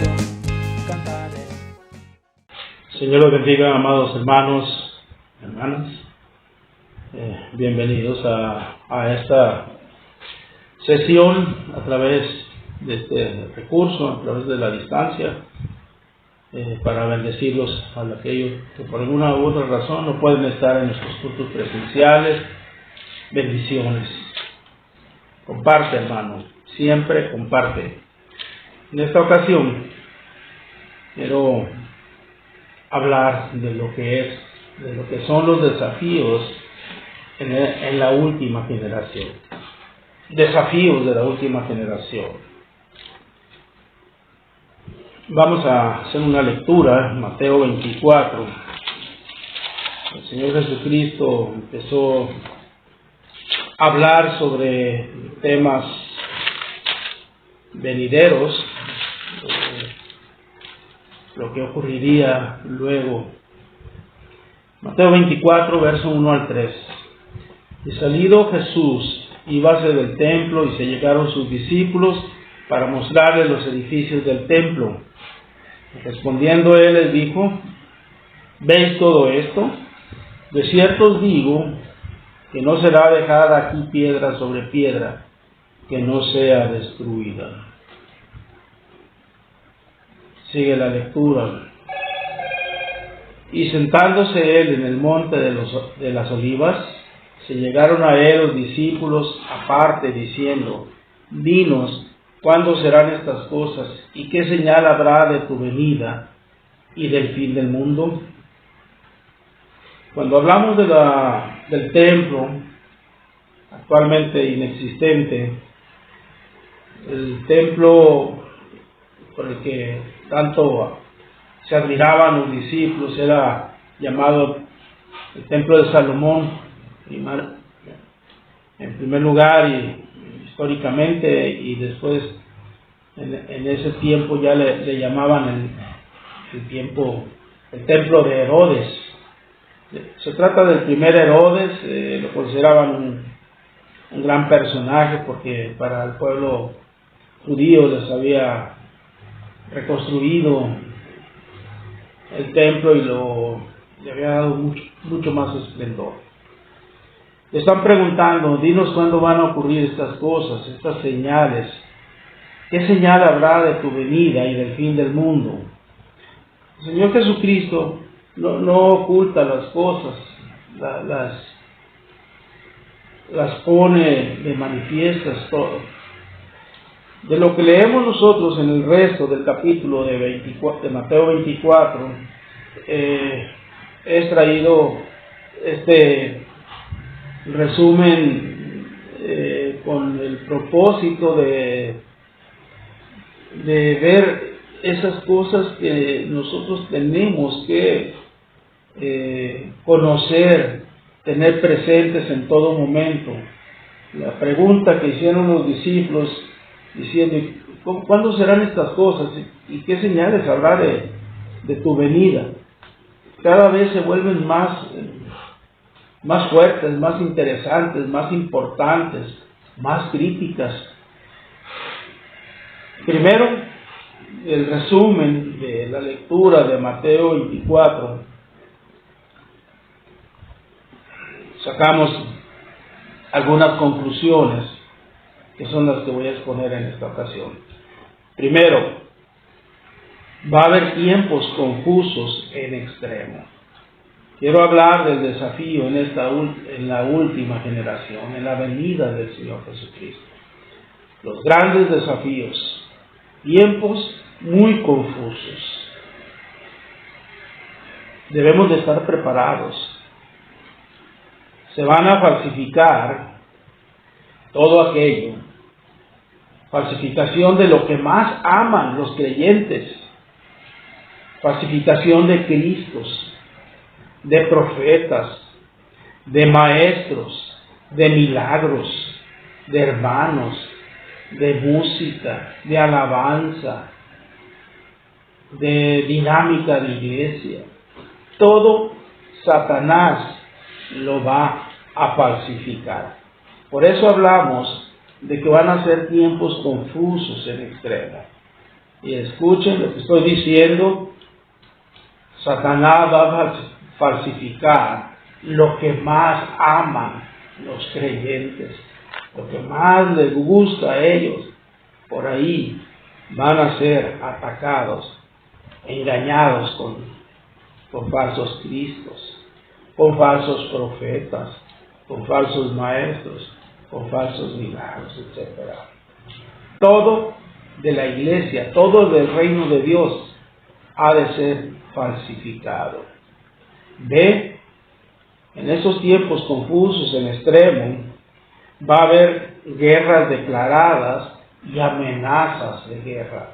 canción cantaré. Señor los bendiga, amados hermanos, hermanas. Bienvenidos a esta sesión a través de este recurso, a través de la distancia, para bendecirlos a aquellos que por alguna u otra razón no pueden estar en nuestros cultos presenciales. Bendiciones. Comparte, hermano, siempre comparte. En esta ocasión quiero hablar de lo que son los desafíos en la última generación. Desafíos de la última generación. Vamos a hacer una lectura, Mateo 24. El Señor Jesucristo empezó a hablar sobre temas venideros, lo que ocurriría luego. Mateo 24, verso 1 al 3. Y salido Jesús, íbase del templo, y se llegaron sus discípulos para mostrarles los edificios del templo. Respondiendo él les dijo: ¿veis todo esto? De cierto os digo que no será dejada aquí piedra sobre piedra que no sea destruida. Sigue la lectura. Y sentándose él en el monte de las olivas, se llegaron a él los discípulos aparte, diciendo: dinos, ¿cuándo serán estas cosas? ¿Y qué señal habrá de tu venida y del fin del mundo? Cuando hablamos del templo, actualmente inexistente, el templo por el que tanto se admiraban los discípulos era llamado el templo de Salomón, en primer lugar y históricamente, y después en ese tiempo ya le llamaban el templo de Herodes. Se trata del primer Herodes. Lo consideraban un gran personaje porque para el pueblo judío les había reconstruido el templo y le había dado mucho más esplendor. Le están preguntando: dinos cuándo van a ocurrir estas cosas, estas señales. ¿Qué señal habrá de tu venida y del fin del mundo? El Señor Jesucristo no oculta las cosas, las pone de manifiestas todo. De lo que leemos nosotros en el resto del capítulo de Mateo 24, he traído este resumen con el propósito de ver esas cosas que nosotros tenemos que conocer, tener presentes en todo momento. La pregunta que hicieron los discípulos diciendo: ¿cuándo serán estas cosas? ¿Y qué señales habrá de tu venida? Cada vez se vuelven más fuertes, más interesantes, más importantes, más críticas. Primero, el resumen de la lectura de Mateo 24. Sacamos algunas conclusiones que son las que voy a exponer en esta ocasión. Primero, va a haber tiempos confusos en extremo. Quiero hablar del desafío en la última generación, en la venida del Señor Jesucristo. Los grandes desafíos, tiempos muy confusos. Debemos de estar preparados. Se van a falsificar todo aquello. Falsificación de lo que más aman los creyentes. Falsificación de Cristos, de profetas, de maestros, de milagros, de hermanos, de música, de alabanza, de dinámica de iglesia. Todo Satanás lo va a falsificar. Por eso hablamos de que van a ser tiempos confusos en extremo. Y escuchen lo que estoy diciendo. Satanás va a falsificar lo que más aman los creyentes, lo que más les gusta a ellos. Por ahí van a ser atacados, engañados con falsos cristos, con falsos profetas, con falsos maestros, con falsos milagros, etc. Todo de la iglesia, todo del reino de Dios ha de ser falsificado. Ve, en esos tiempos confusos en extremo, va a haber guerras declaradas y amenazas de guerra.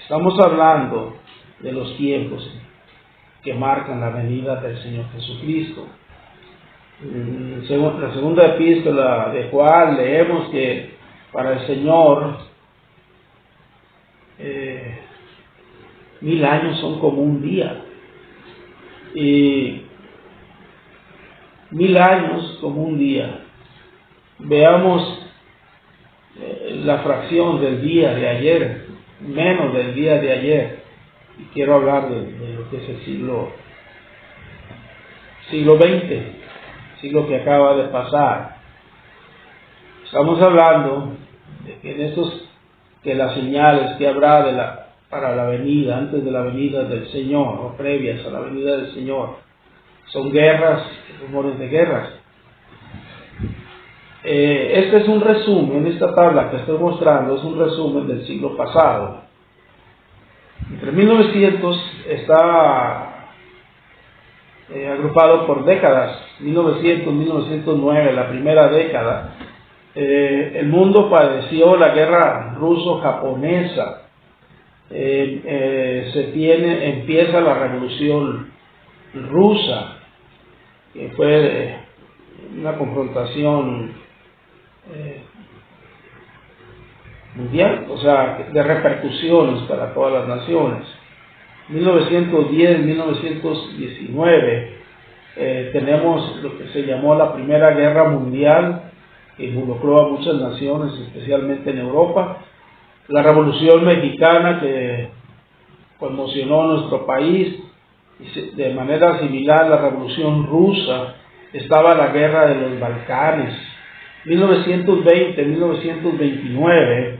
Estamos hablando de los tiempos que marcan la venida del Señor Jesucristo. Según la segunda epístola de Juan, leemos que para el Señor 1000 años son como un día, y 1000 años como un día. Veamos la fracción del día de ayer, menos del día de ayer, y quiero hablar de lo que es el siglo XX, siglo que acaba de pasar. Estamos hablando de que en estos, que las señales que habrá para la venida, antes de la venida del Señor, o previas a la venida del Señor, son guerras, rumores de guerras. Este es un resumen, esta tabla que estoy mostrando es un resumen del siglo pasado. Entre 1900 está agrupado por décadas, 1900-1909, la primera década. El mundo padeció la guerra ruso-japonesa. Empieza la revolución rusa, que fue una confrontación mundial, o sea, de repercusiones para todas las naciones. 1910-1919 tenemos lo que se llamó la Primera Guerra Mundial, que involucró a muchas naciones, especialmente en Europa. La Revolución Mexicana, que conmocionó a nuestro país. De manera similar, la Revolución Rusa. Estaba la Guerra de los Balcanes. 1920-1929,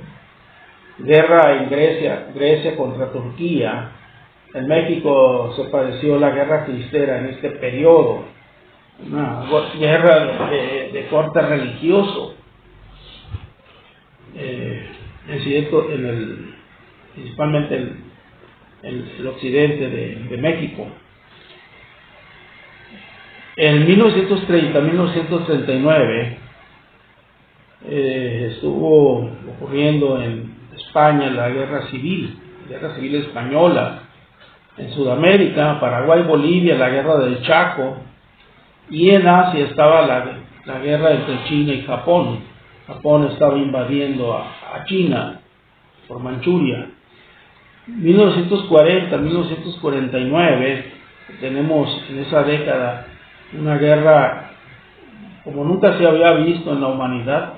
guerra en Grecia contra Turquía. En México se padeció la Guerra Cristera en este periodo, una guerra de corte religioso, principalmente en el occidente de México. En 1930-1939 estuvo ocurriendo en España la Guerra Civil Española. En Sudamérica, Paraguay, Bolivia, la Guerra del Chaco. Y en Asia estaba la guerra entre China y Japón. Japón estaba invadiendo a China por Manchuria. 1940-1949 tenemos en esa década una guerra como nunca se había visto en la humanidad,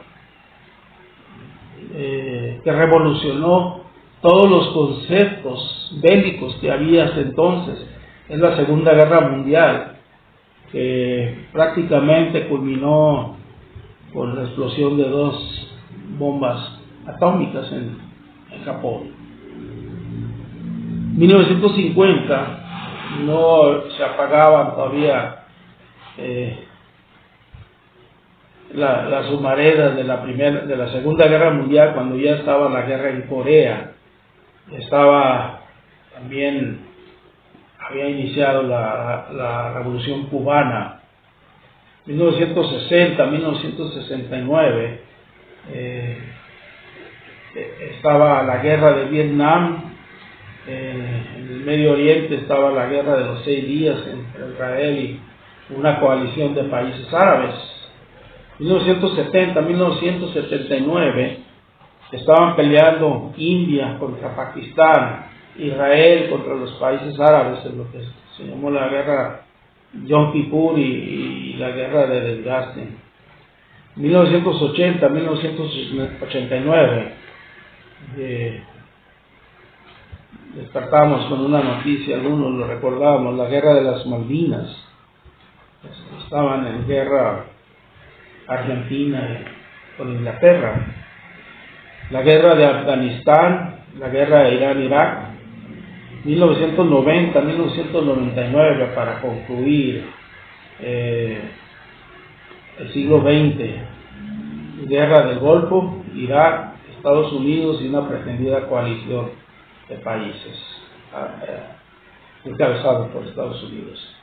que revolucionó todos los conceptos bélicos que había hasta entonces. Es la Segunda Guerra Mundial, que prácticamente culminó con la explosión de 2 bombas atómicas en Japón. 1950 no se apagaban todavía las humaredas de la Segunda Guerra Mundial, cuando ya estaba la guerra en Corea. Había iniciado la Revolución Cubana. 1960-1969 estaba la guerra de Vietnam. En el Medio Oriente estaba la guerra de los 6 días entre Israel y una coalición de países árabes. 1970-1979 estaban peleando India contra Pakistán, Israel contra los países árabes, en lo que se llamó la guerra Yom Kippur y la guerra de desgaste. 1980-1989 Despertamos con una noticia, algunos lo recordábamos, la guerra de las Malvinas. Estaban en guerra Argentina con Inglaterra, la guerra de Afganistán, la guerra de Irán-Irak, 1990-1999 para concluir el siglo XX, guerra del Golfo, Irak, Estados Unidos y una pretendida coalición de países encabezados por Estados Unidos.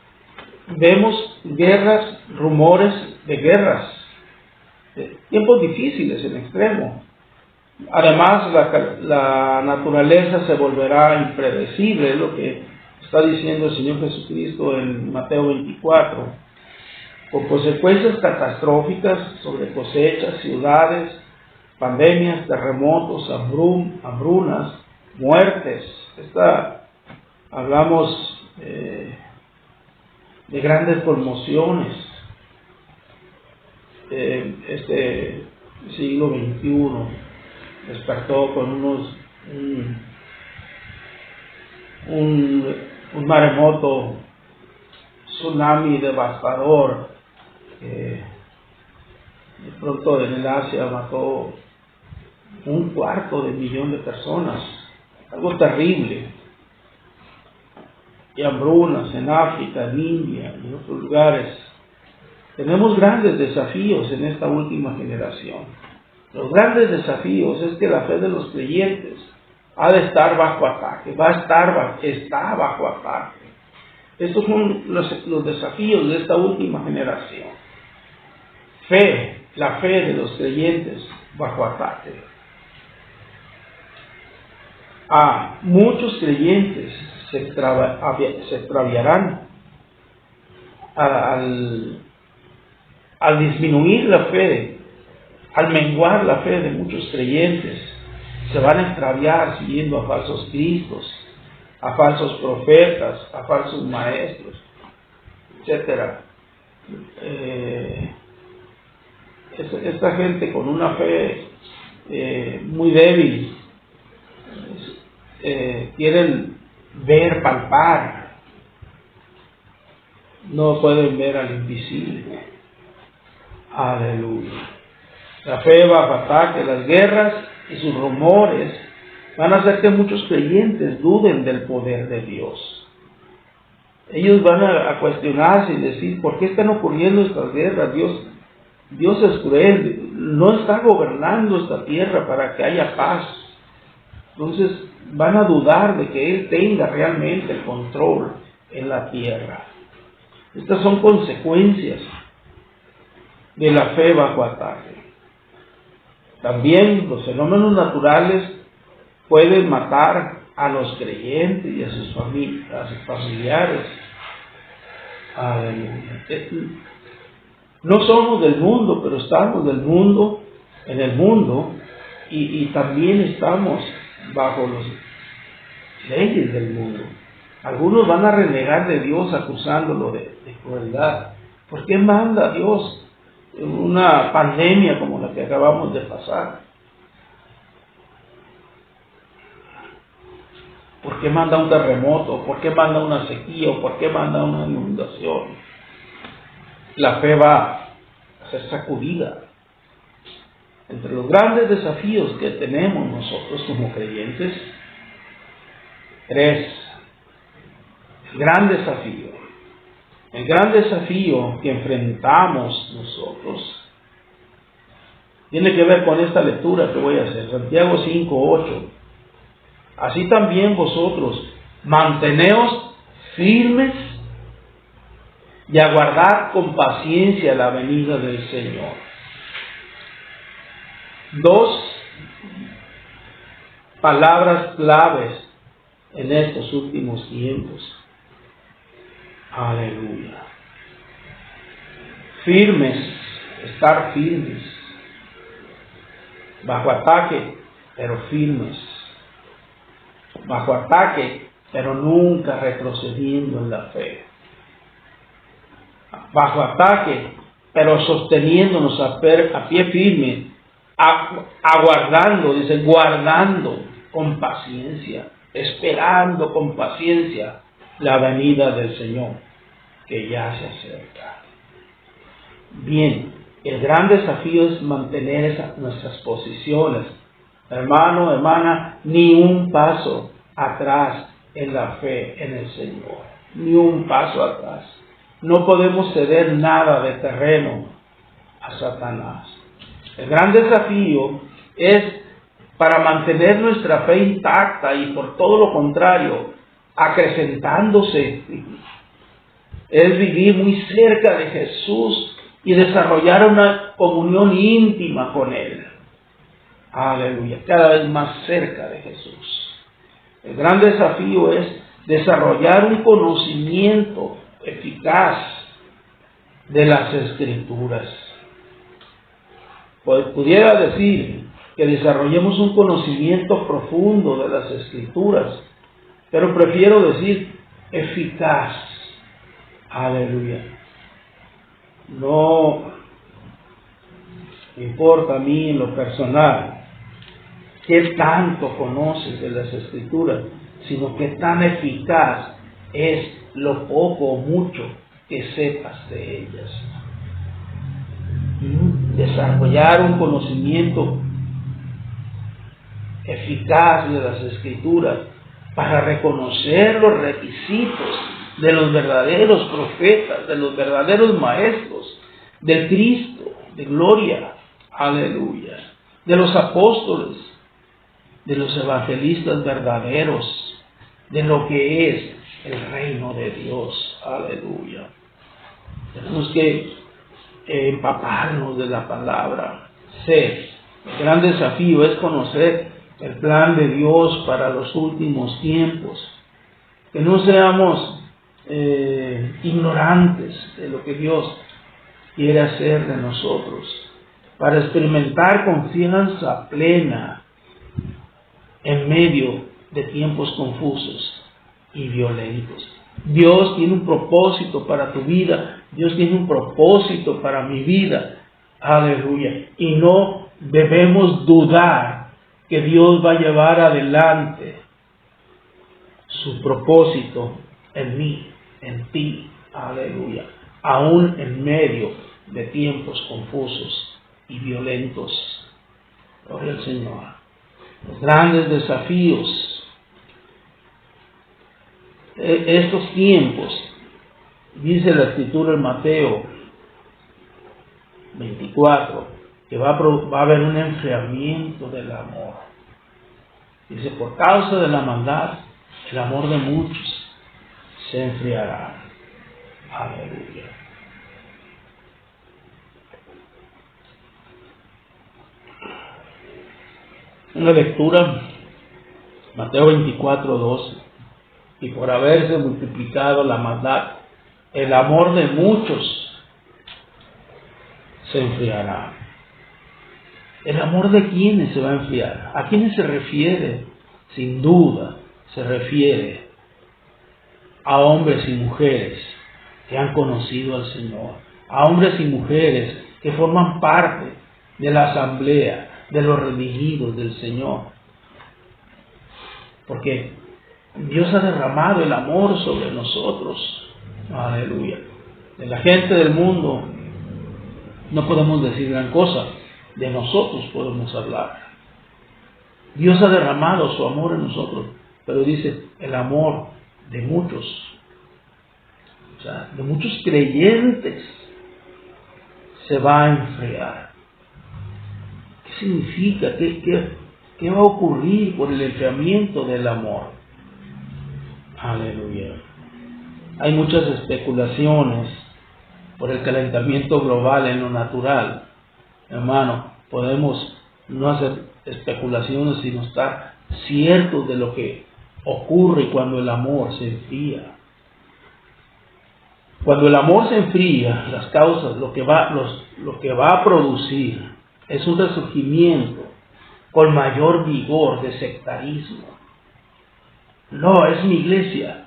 Vemos guerras, rumores de guerras, tiempos difíciles en extremo. Además, la naturaleza se volverá impredecible, es lo que está diciendo el Señor Jesucristo en Mateo 24, con consecuencias catastróficas sobre cosechas, ciudades, pandemias, terremotos, hambrunas, muertes. Hablamos de grandes conmociones. Este siglo XXI despertó con un maremoto, tsunami devastador, que de pronto en el Asia mató 250,000 de personas, algo terrible, y hambrunas en África, en India y en otros lugares. Tenemos grandes desafíos en esta última generación. Los grandes desafíos es que la fe de los creyentes ha de estar bajo ataque, está bajo ataque. Estos son los desafíos de esta última generación. La fe de los creyentes bajo ataque. Muchos creyentes se extraviarán al disminuir la fe, al menguar la fe de muchos creyentes. Se van a extraviar siguiendo a falsos cristos, a falsos profetas, a falsos maestros, etc. Esta gente con una fe muy débil quieren ver, palpar, no pueden ver al invisible. Aleluya. La fe bajo ataque, las guerras y sus rumores van a hacer que muchos creyentes duden del poder de Dios. Ellos van a cuestionarse y decir, ¿por qué están ocurriendo estas guerras? Dios es cruel, no está gobernando esta tierra para que haya paz. Entonces van a dudar de que Él tenga realmente el control en la tierra. Estas son consecuencias de la fe bajo ataque. También los fenómenos naturales pueden matar a los creyentes y a sus familiares. No somos del mundo, pero estamos en el mundo, y también estamos bajo las leyes del mundo. Algunos van a renegar de Dios acusándolo de crueldad. ¿Por qué manda Dios una pandemia como la que acabamos de pasar? ¿Por qué manda un terremoto? ¿Por qué manda una sequía? ¿Por qué manda una inundación? La fe va a ser sacudida. Entre los grandes desafíos que tenemos nosotros como creyentes, 3. El gran desafío que enfrentamos nosotros tiene que ver con esta lectura que voy a hacer, Santiago 5:8. Así también vosotros, manteneos firmes y aguardad con paciencia la venida del Señor. 2 palabras claves en estos últimos tiempos. Aleluya. Firmes, estar firmes. Bajo ataque, pero firmes. Bajo ataque, pero nunca retrocediendo en la fe. Bajo ataque, pero sosteniéndonos a pie firme aguardando, dice, guardando con paciencia, esperando con paciencia la venida del Señor, que ya se acerca. Bien, el gran desafío es mantener nuestras posiciones. Hermano, hermana, ni un paso atrás en la fe en el Señor. Ni un paso atrás. No podemos ceder nada de terreno a Satanás. El gran desafío es para mantener nuestra fe intacta y por todo lo contrario, acrecentándose. Es vivir muy cerca de Jesús y desarrollar una comunión íntima con Él. Aleluya, cada vez más cerca de Jesús. El gran desafío es desarrollar un conocimiento eficaz de las Escrituras. Pues pudiera decir que desarrollemos un conocimiento profundo de las Escrituras, pero prefiero decir eficaz. Aleluya. No importa a mí en lo personal qué tanto conoces de las Escrituras, sino qué tan eficaz es lo poco o mucho que sepas de ellas. Desarrollar un conocimiento eficaz de las Escrituras para reconocer los requisitos de los verdaderos profetas, de los verdaderos maestros, del Cristo, de gloria, aleluya, de los apóstoles, de los evangelistas verdaderos, de lo que es el reino de Dios, aleluya. Tenemos que empaparnos de la palabra. El gran desafío es conocer el plan de Dios para los últimos tiempos. Que no seamos ignorantes de lo que Dios quiere hacer de nosotros, para experimentar confianza plena en medio de tiempos confusos y violentos. Dios tiene un propósito para tu vida, Dios tiene un propósito para mi vida, aleluya, y no debemos dudar que Dios va a llevar adelante su propósito en mí, en ti, aleluya, aún en medio de tiempos confusos y violentos. Gloria al Señor. Los grandes desafíos, estos tiempos, dice la Escritura en Mateo 24, que va a haber un enfriamiento del amor. Dice, por causa de la maldad, el amor de muchos se enfriará. Aleluya. Una lectura, Mateo 24, 12. Y por haberse multiplicado la maldad, el amor de muchos se enfriará. ¿El amor de quiénes se va a enfriar? ¿A quiénes se refiere? Sin duda, se refiere a hombres y mujeres que han conocido al Señor, a hombres y mujeres que forman parte de la asamblea de los redimidos del Señor. Porque Dios ha derramado el amor sobre nosotros. Aleluya. De la gente del mundo no podemos decir gran cosa, de nosotros podemos hablar. Dios ha derramado su amor en nosotros, pero dice el amor de muchos, o sea, de muchos creyentes se va a enfriar. ¿Qué significa? ¿Qué va a ocurrir por el enfriamiento del amor? Aleluya. Hay muchas especulaciones por el calentamiento global en lo natural. Hermano, podemos no hacer especulaciones sino estar ciertos de lo que ocurre cuando el amor se enfría. Cuando el amor se enfría, las causas, lo que va a producir es un resurgimiento con mayor vigor de sectarismo. No, es mi iglesia.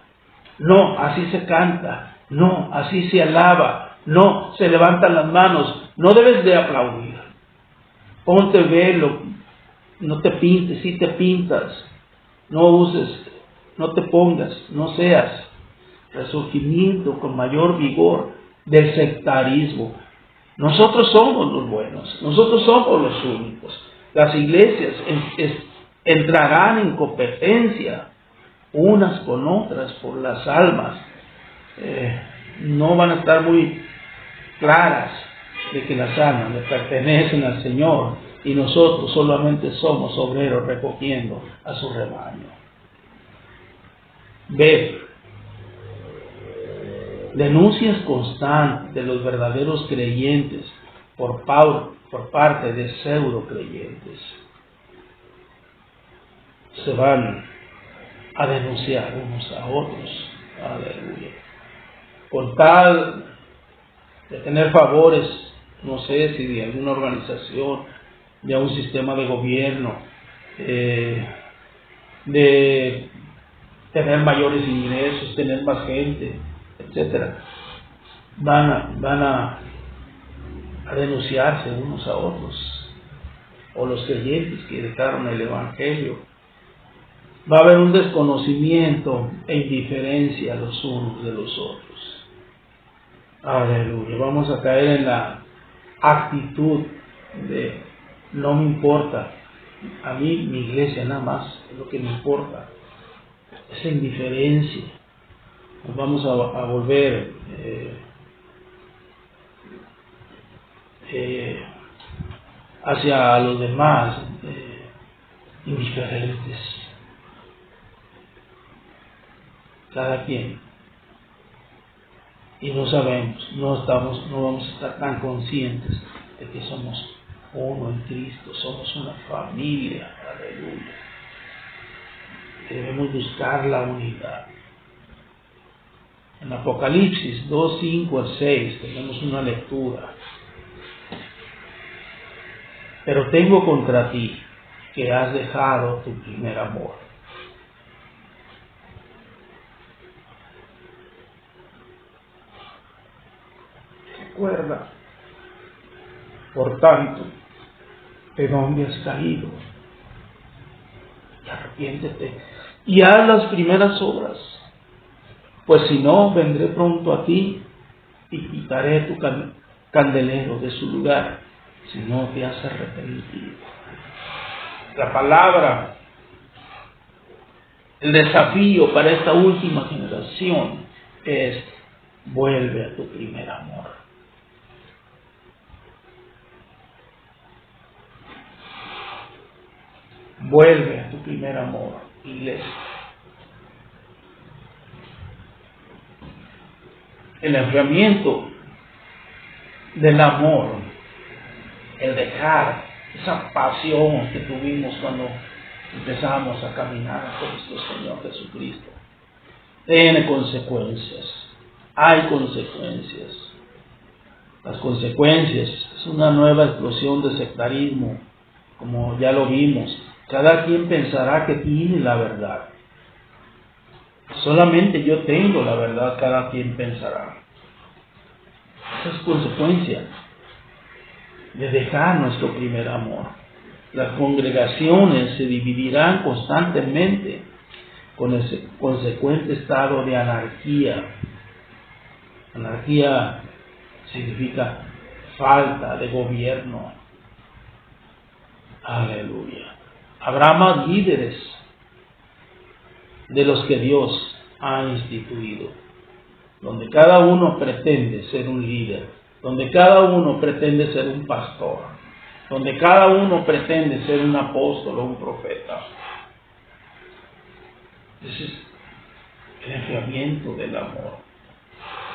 No, así se canta. No, así se alaba. No, se levantan las manos. No debes de aplaudir. ponte velo, no te pintes, si te pintas, no uses, no te pongas, no seas. Resurgimiento con mayor vigor del sectarismo. Nosotros somos los buenos, nosotros somos los únicos. Las iglesias entrarán en competencia unas con otras por las almas. No van a estar muy claras de que las almas le pertenecen al Señor y nosotros solamente somos obreros recogiendo a su rebaño. B. Denuncias constantes de los verdaderos creyentes por parte de pseudo creyentes. Se van a denunciar unos a otros. Aleluya. Con tal de tener favores, no sé si de alguna organización, de un sistema de gobierno, de tener mayores ingresos, tener más gente, etcétera, van a denunciarse unos a otros, o los creyentes que dejaron el evangelio. Va a haber un desconocimiento e indiferencia los unos de los otros. Aleluya. Vamos a caer en la actitud de no me importa, a mí mi iglesia nada más es lo que me importa. Esa indiferencia. Nos vamos a volver hacia los demás indiferentes. Cada quien. Y no sabemos, no vamos a estar tan conscientes de que somos uno en Cristo, somos una familia. Aleluya. Debemos buscar la unidad. En Apocalipsis 2, 5 al 6 tenemos una lectura. Pero tengo contra ti que has dejado tu primer amor. Recuerda, por tanto, de dónde has caído. Y arrepiéntete y haz las primeras obras. Pues si no, vendré pronto a ti y quitaré tu candelero de su lugar, si no te has arrepentido. La palabra, el desafío para esta última generación es: vuelve a tu primer amor. Vuelve a tu primer amor, iglesia. El enfriamiento del amor, el dejar esa pasión que tuvimos cuando empezamos a caminar con nuestro Señor Jesucristo, tiene consecuencias. Hay consecuencias. Las consecuencias es una nueva explosión de sectarismo, como ya lo vimos. Cada quien pensará que tiene la verdad. Solamente yo tengo la verdad, cada quien pensará. Esa es consecuencia de dejar nuestro primer amor. Las congregaciones se dividirán constantemente con el consecuente estado de anarquía. Anarquía significa falta de gobierno. Aleluya. Habrá más líderes de los que Dios ha instituido, donde cada uno pretende ser un líder, donde cada uno pretende ser un pastor, donde cada uno pretende ser un apóstol o un profeta. Ese es el enfriamiento del amor.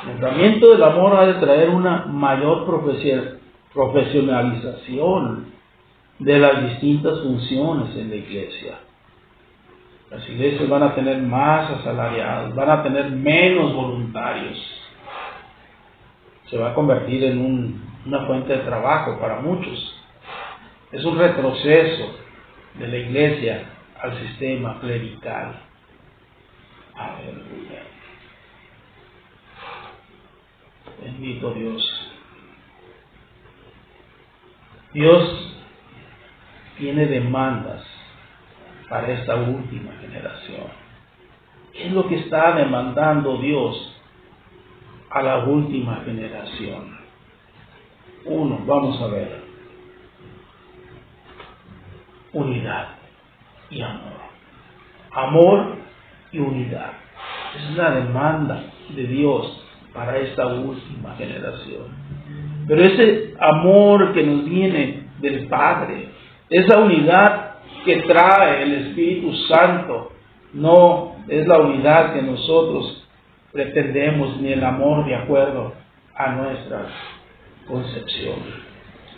El enfriamiento del amor ha de traer una mayor profesionalización de las distintas funciones en la iglesia. Las iglesias van a tener más asalariados, van a tener menos voluntarios. Se va a convertir en una fuente de trabajo para muchos. Es un retroceso de la iglesia al sistema clerical. Aleluya. Bendito Dios. Dios tiene demandas para esta última generación. ¿Qué es lo que está demandando Dios a la última generación? Uno, vamos a ver, unidad y amor. Amor y unidad. Esa es la demanda de Dios para esta última generación. Pero ese amor que nos viene del Padre, esa unidad que trae el Espíritu Santo, no es la unidad que nosotros pretendemos, ni el amor de acuerdo a nuestra concepción.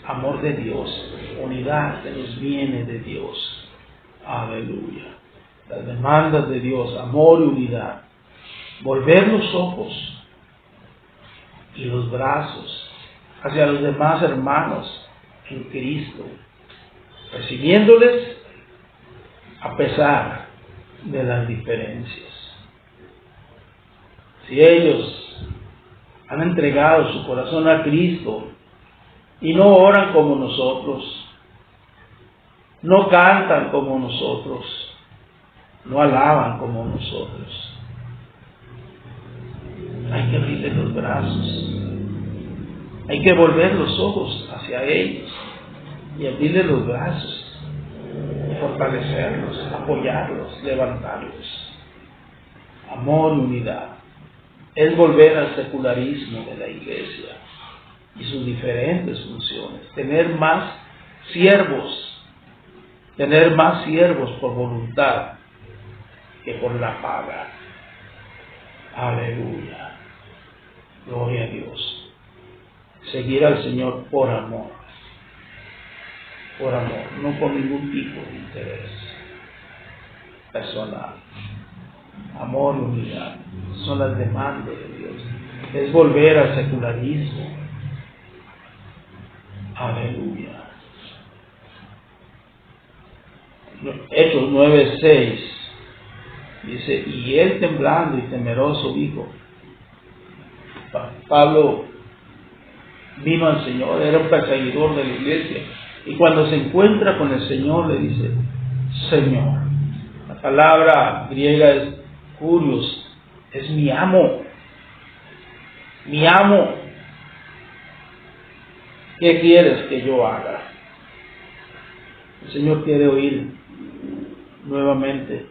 Amor de Dios, unidad que nos viene de Dios. Aleluya. Las demandas de Dios, amor y unidad. Volver los ojos y los brazos hacia los demás hermanos en Cristo, recibiéndoles a pesar de las diferencias. Si ellos han entregado su corazón a Cristo y no oran como nosotros, no cantan como nosotros, no alaban como nosotros, hay que abrirles los brazos, hay que volver los ojos hacia ellos y abrirles los brazos, fortalecerlos, apoyarlos, levantarlos. Amor y unidad es volver al secularismo de la iglesia y sus diferentes funciones, tener más siervos por voluntad que por la paga. Aleluya. Gloria a Dios. Seguir al Señor por amor, no por ningún tipo de interés personal. Amor y unidad son las demandas de Dios. Es volver al secularismo. Aleluya. Hechos 9:6 dice, y él temblando y temeroso dijo, Pablo vino al Señor, era un perseguidor de la iglesia, y cuando se encuentra con el Señor le dice, Señor. La palabra griega es curios, es mi amo. Mi amo. ¿Qué quieres que yo haga? El Señor quiere oír nuevamente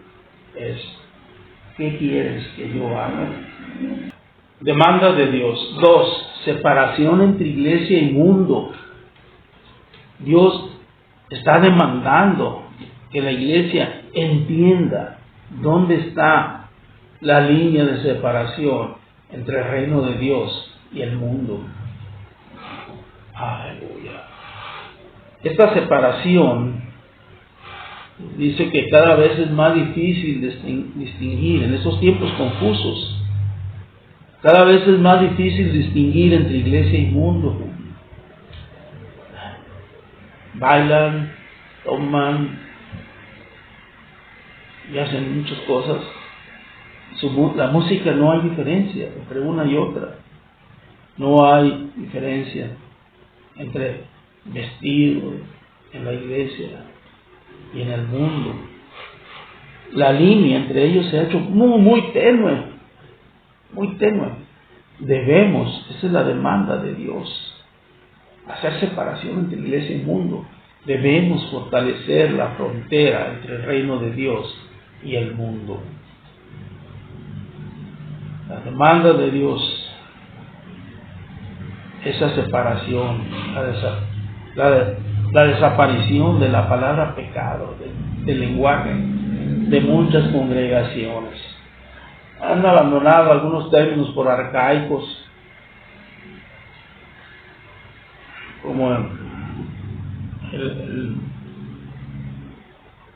¿qué quieres que yo haga? Demanda de Dios. 2. Separación entre iglesia y mundo. Dios está demandando que la iglesia entienda dónde está la línea de separación entre el reino de Dios y el mundo. Aleluya. Esta separación dice que cada vez es más difícil distinguir en estos tiempos confusos. Cada vez es más difícil distinguir entre iglesia y mundo. Bailan, toman y hacen muchas cosas. La música, no hay diferencia entre una y otra. No hay diferencia entre vestido en la iglesia y en el mundo. La línea entre ellos se ha hecho muy tenue. Muy tenue. Esa es la demanda de Dios, hacer separación entre iglesia y mundo. Debemos fortalecer la frontera entre el reino de Dios y el mundo. La demanda de Dios, esa separación, la desaparición de la palabra pecado, del lenguaje de muchas congregaciones. Han abandonado algunos términos por arcaicos, como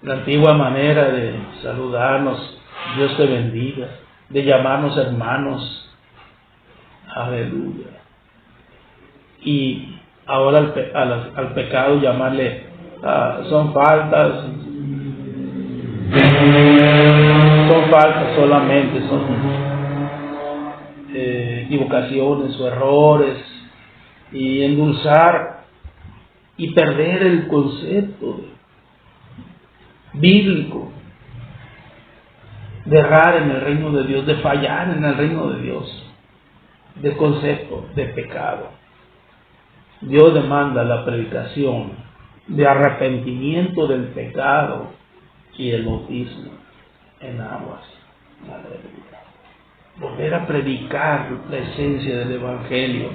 la antigua manera de saludarnos, Dios te bendiga, de llamarnos hermanos. Aleluya. Y ahora al pecado llamarle, son faltas solamente, son equivocaciones o errores, y endulzar y perder el concepto bíblico de errar en el reino de Dios, de fallar en el reino de Dios, del concepto de pecado. Dios demanda la predicación de arrepentimiento del pecado y el bautismo en aguas. Aleluya. Volver a predicar la esencia del Evangelio.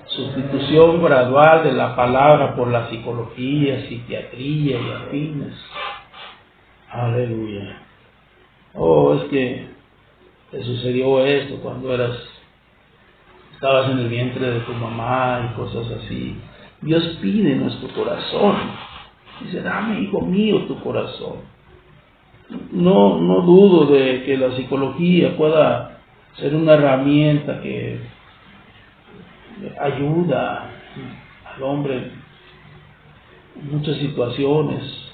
Sustitución gradual de la palabra por la psicología, psiquiatría y afines. Aleluya. Oh, es que te sucedió esto cuando estabas en el vientre de tu mamá y cosas así. Dios pide nuestro corazón. Dice, dame, hijo mío, tu corazón. No dudo de que la psicología pueda ser una herramienta que ayuda al hombre en muchas situaciones.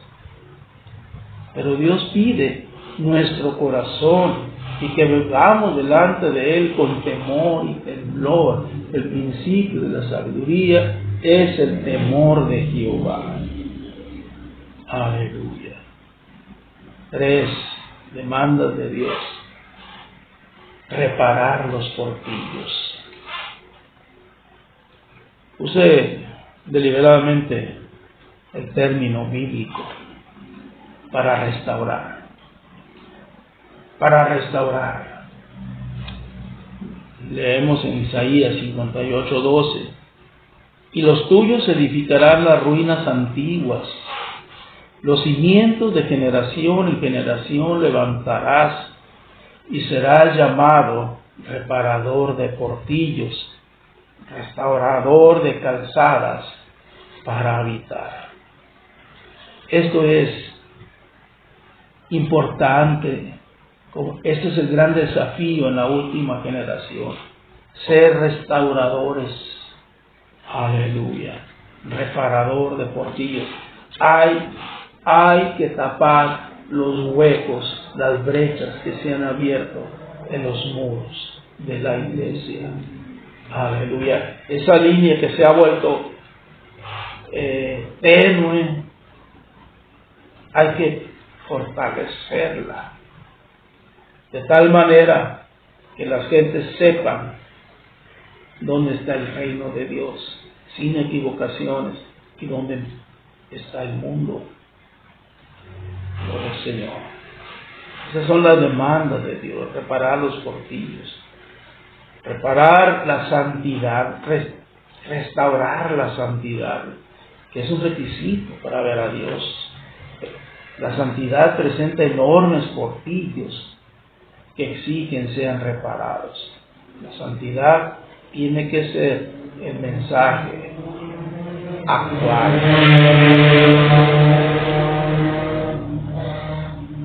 Pero Dios pide nuestro corazón y que vengamos delante de Él con temor y temblor. El principio de la sabiduría es el temor de Jehová. Aleluya. 3 demandas de Dios. Reparar los portillos. Use deliberadamente el término bíblico para restaurar. Para restaurar. Leemos en Isaías 58:12. Y los tuyos edificarán las ruinas antiguas. Los cimientos de generación en generación levantarás y serás llamado reparador de portillos, restaurador de calzadas para habitar. Esto es importante. Este es el gran desafío en la última generación. Ser restauradores. Aleluya. Reparador de portillos. Hay que tapar los huecos, las brechas que se han abierto en los muros de la iglesia. Aleluya. Esa línea que se ha vuelto tenue, hay que fortalecerla de tal manera que las gentes sepan dónde está el reino de Dios sin equivocaciones y dónde está el mundo. Gloria al Señor. Esas son las demandas de Dios: reparar los portillos, reparar la santidad, restaurar la santidad, que es un requisito para ver a Dios. La santidad presenta enormes portillos que exigen sean reparados. La santidad tiene que ser el mensaje actual.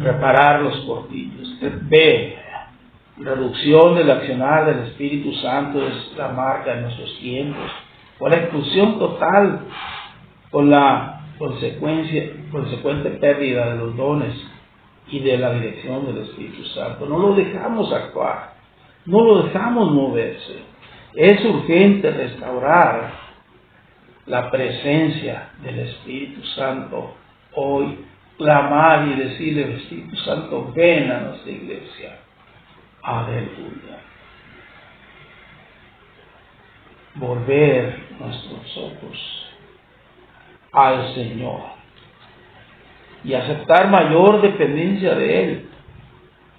Reparar los portillos. B. Reducción del accionar del Espíritu Santo es la marca de nuestros tiempos. Con la exclusión total, con la consecuente pérdida de los dones y de la dirección del Espíritu Santo. No lo dejamos actuar, no lo dejamos moverse. Es urgente restaurar la presencia del Espíritu Santo hoy, clamar y decirle: Espíritu Santo, ven a nuestra iglesia. Aleluya. Volver nuestros ojos al Señor y aceptar mayor dependencia de Él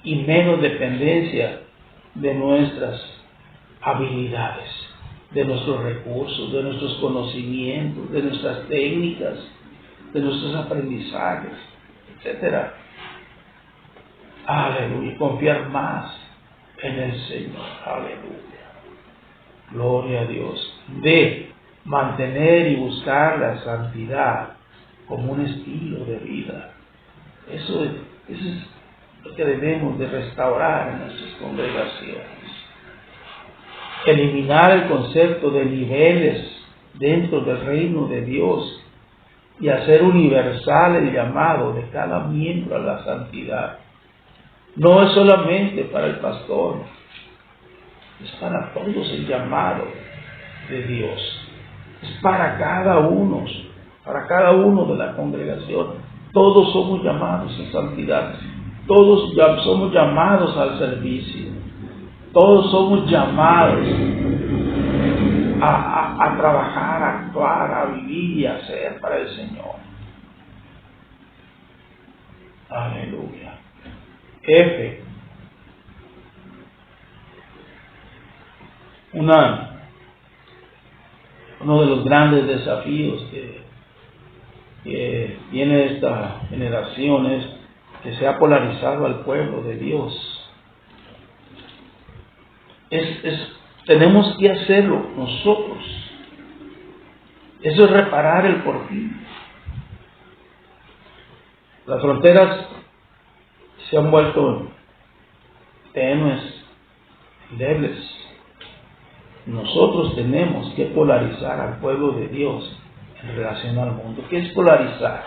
y menos dependencia de nuestras habilidades, de nuestros recursos, de nuestros conocimientos, de nuestras técnicas, de nuestros aprendizajes, etc. Aleluya. Confiar más en el Señor. Aleluya. Gloria a Dios. D. Mantener y buscar la santidad como un estilo de vida. Eso es lo que debemos de restaurar en nuestras congregaciones. Eliminar el concepto de niveles dentro del reino de Dios y hacer universal el llamado de cada miembro a la santidad. No es solamente para el pastor, es para todos el llamado de Dios. Es para cada uno. para cada uno de la congregación. Todos somos llamados a santidad, todos somos llamados al servicio, todos somos llamados a trabajar, a actuar, a vivir y a hacer para el Señor. Aleluya. F. Uno de los grandes desafíos que tiene esta generación es que se ha polarizado al pueblo de Dios. Tenemos que hacerlo nosotros. Eso es reparar el porquín. Las fronteras se han vuelto tenues, débiles. Nosotros tenemos que polarizar al pueblo de Dios en relación al mundo. ¿Qué es polarizar?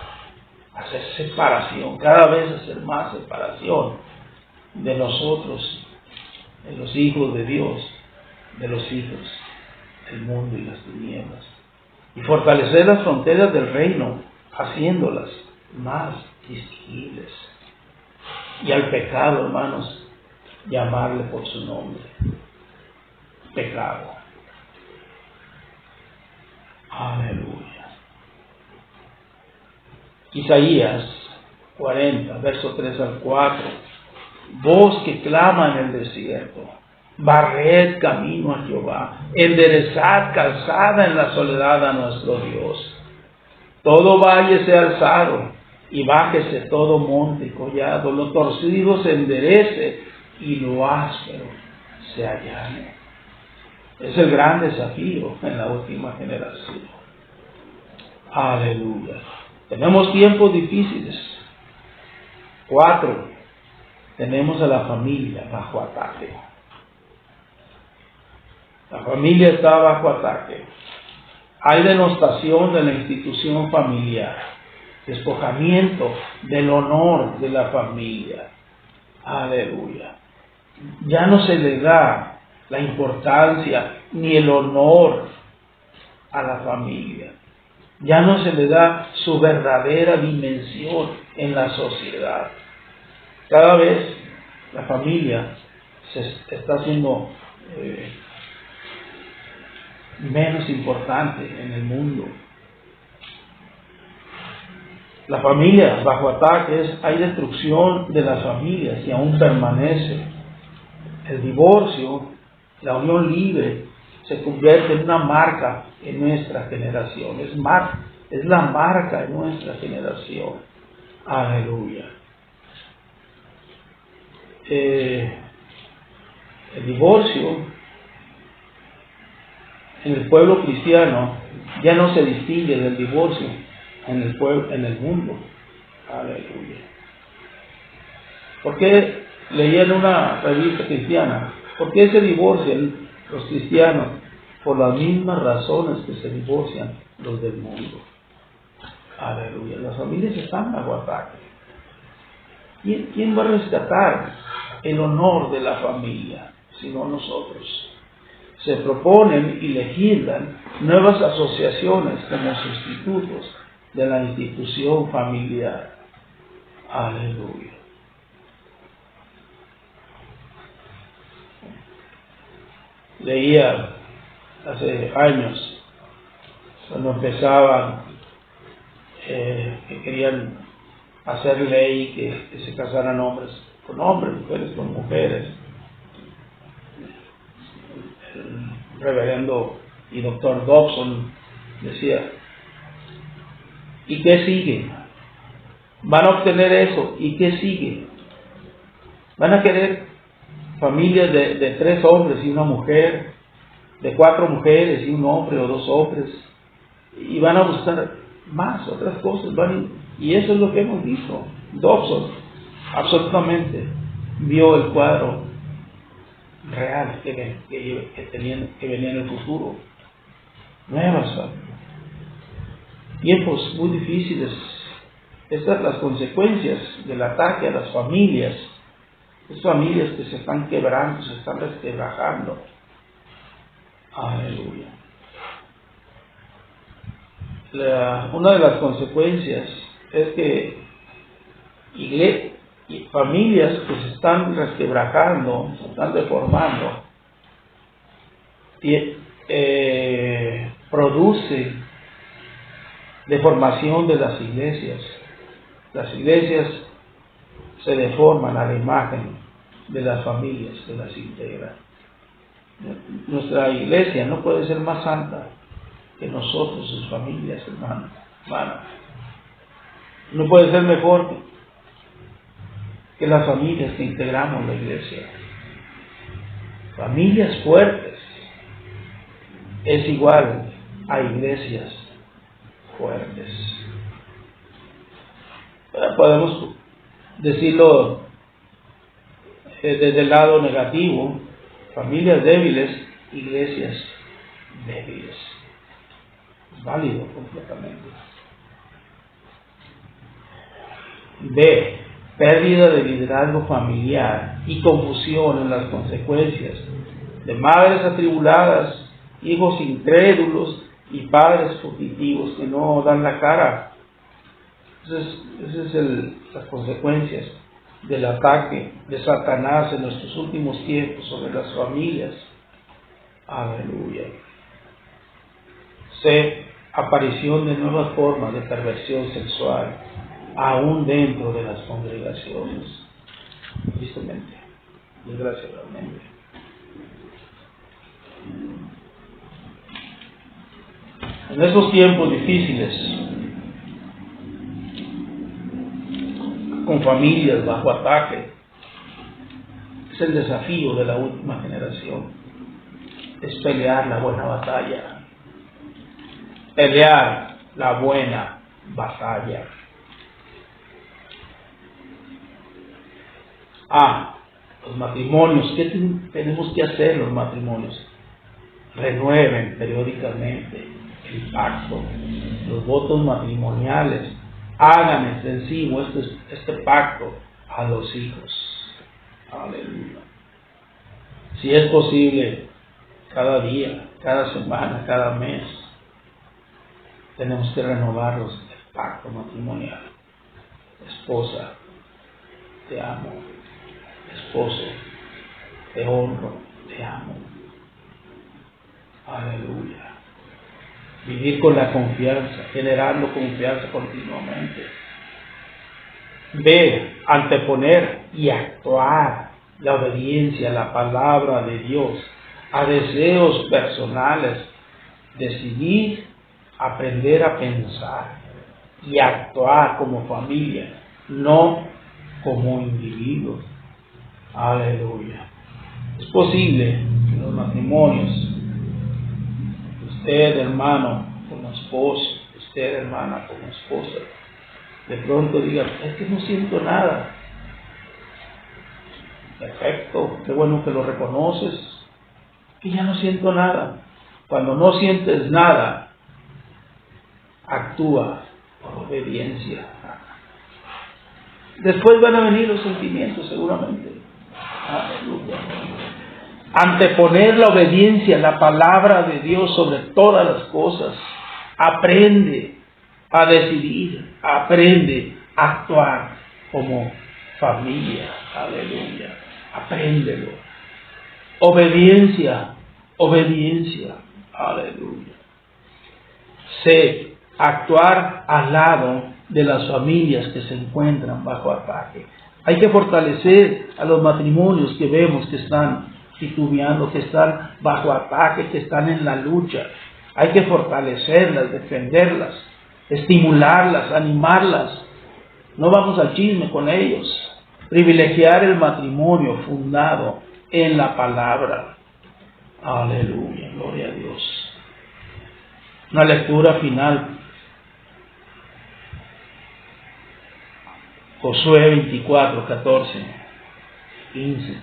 Hacer separación, cada vez hacer más separación de nosotros, de los hijos de Dios, de los hijos del mundo y las tinieblas. Y fortalecer las fronteras del reino, haciéndolas más distinguibles. Y al pecado, hermanos, llamarle por su nombre. Pecado. Aleluya. Isaías 40, verso 3 al 4. Voz que clama en el desierto, barred camino a Jehová, enderezad calzada en la soledad a nuestro Dios. Todo valle sea alzado, y bájese todo monte y collado, lo torcido se enderece, y lo áspero se allane. Es el gran desafío en la última generación. Aleluya. Tenemos tiempos difíciles. 4. Tenemos a la familia bajo ataque. La familia está bajo ataque. Hay denostación de la institución familiar, despojamiento del honor de la familia. Aleluya. Ya no se le da la importancia ni el honor a la familia. Ya no se le da su verdadera dimensión en la sociedad. Cada vez la familia se está haciendo menos importante en el mundo. La familia bajo ataque hay destrucción de las familias y aún permanece. El divorcio, la unión libre, se convierte en una marca en nuestra generación. Es la marca en nuestra generación. Aleluya. El divorcio en el pueblo cristiano ya no se distingue del divorcio en el mundo. Aleluya. ¿Por qué leí en una revista cristiana? ¿Por qué se divorcian los cristianos? Por las mismas razones que se divorcian los del mundo. Aleluya. Las familias están bajo ataque. ¿Quién va a rescatar el honor de la familia? Sino nosotros. Se proponen y legislan nuevas asociaciones como sustitutos de la institución familiar. Aleluya. Leía hace años, cuando empezaban, que querían hacer ley que se casaran hombres con hombres, mujeres con mujeres. El reverendo y doctor Dobson decía, ¿y qué sigue? Van a obtener eso, ¿y qué sigue? Van a querer familias de 3 hombres y una mujer, de 4 mujeres y un hombre o 2 hombres, y van a buscar más otras cosas, y eso es lo que hemos visto. Dobson absolutamente vio el cuadro real que venía en el futuro. Nuevas tiempos muy difíciles. Estas son las consecuencias del ataque a las familias. Las familias que se están quebrando, se están resquebrajando. Aleluya. una de las consecuencias es que familias que se están resquebrajando, se están deformando, produce deformación de las iglesias. Las iglesias se deforman a la imagen de las familias que las integran. Nuestra iglesia no puede ser más santa que nosotros, sus familias, hermanos. No puede ser mejor que las familias que integramos la iglesia. Familias fuertes es igual a iglesias fuertes. Podemos decirlo desde el lado negativo: familias débiles, iglesias débiles. Es válido completamente. B. Pérdida de liderazgo familiar y confusión en las consecuencias de madres atribuladas, hijos incrédulos y padres fugitivos que no dan la cara. Esas son las consecuencias del ataque de Satanás en nuestros últimos tiempos sobre las familias. Aleluya. C. Aparición de nuevas formas de perversión sexual, aún dentro de las congregaciones. Tristemente, desgraciadamente. En esos tiempos difíciles, con familias bajo ataque, es el desafío de la última generación: es pelear la buena batalla. Pelear la buena batalla. Los matrimonios. ¿Qué tenemos que hacer los matrimonios? Renueven periódicamente el pacto, los votos matrimoniales. Hagan extensivo este pacto a los hijos. Aleluya. Si es posible, cada día, cada semana, cada mes, tenemos que renovarlos el pacto matrimonial. Esposa, te amo. Esposo, te honro, te amo. Aleluya. Vivir con la confianza, generando confianza continuamente. B. Anteponer y actuar la obediencia a la palabra de Dios a deseos personales. Decidir, aprender a pensar y actuar como familia, no como individuos. Aleluya. Es posible que los matrimonios, usted hermano como esposo, usted hermana como esposa, de pronto diga: es que no siento nada. Perfecto, qué bueno que lo reconoces, que ya no siento nada. Cuando no sientes nada, actúa por obediencia. Después van a venir los sentimientos seguramente. Aleluya. Anteponer la obediencia a la palabra de Dios sobre todas las cosas. Aprende a decidir, aprende a actuar como familia. Aleluya. Apréndelo. Obediencia, obediencia. Aleluya. C. Actuar al lado de las familias que se encuentran bajo ataque. Hay que fortalecer a los matrimonios que vemos que están titubeando, que están bajo ataque, que están en la lucha. Hay que fortalecerlas, defenderlas, estimularlas, animarlas. No vamos al chisme con ellos. Privilegiar el matrimonio fundado en la palabra. Aleluya, gloria a Dios. Una lectura final. Josué 24, 14, 15.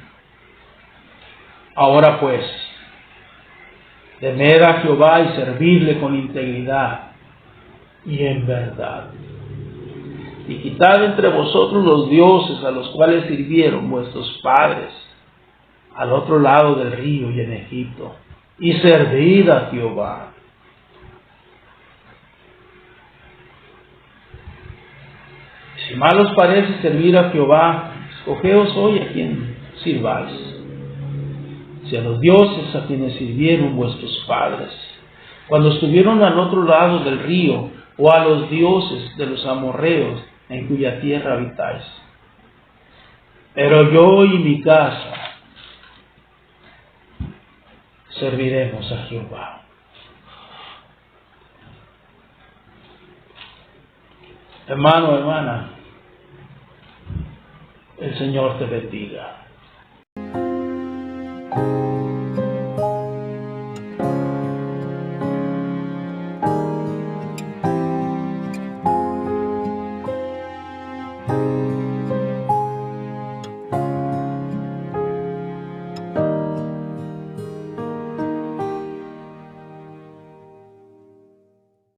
Ahora pues, temed a Jehová y servirle con integridad y en verdad. Y quitad entre vosotros los dioses a los cuales sirvieron vuestros padres al otro lado del río y en Egipto, y servid a Jehová. Si mal os parece servir a Jehová, escogeos hoy a quien sirváis. Si a los dioses a quienes sirvieron vuestros padres, cuando estuvieron al otro lado del río, o a los dioses de los amorreos en cuya tierra habitáis. Pero yo y mi casa serviremos a Jehová. Hermano, hermana, el Señor te bendiga.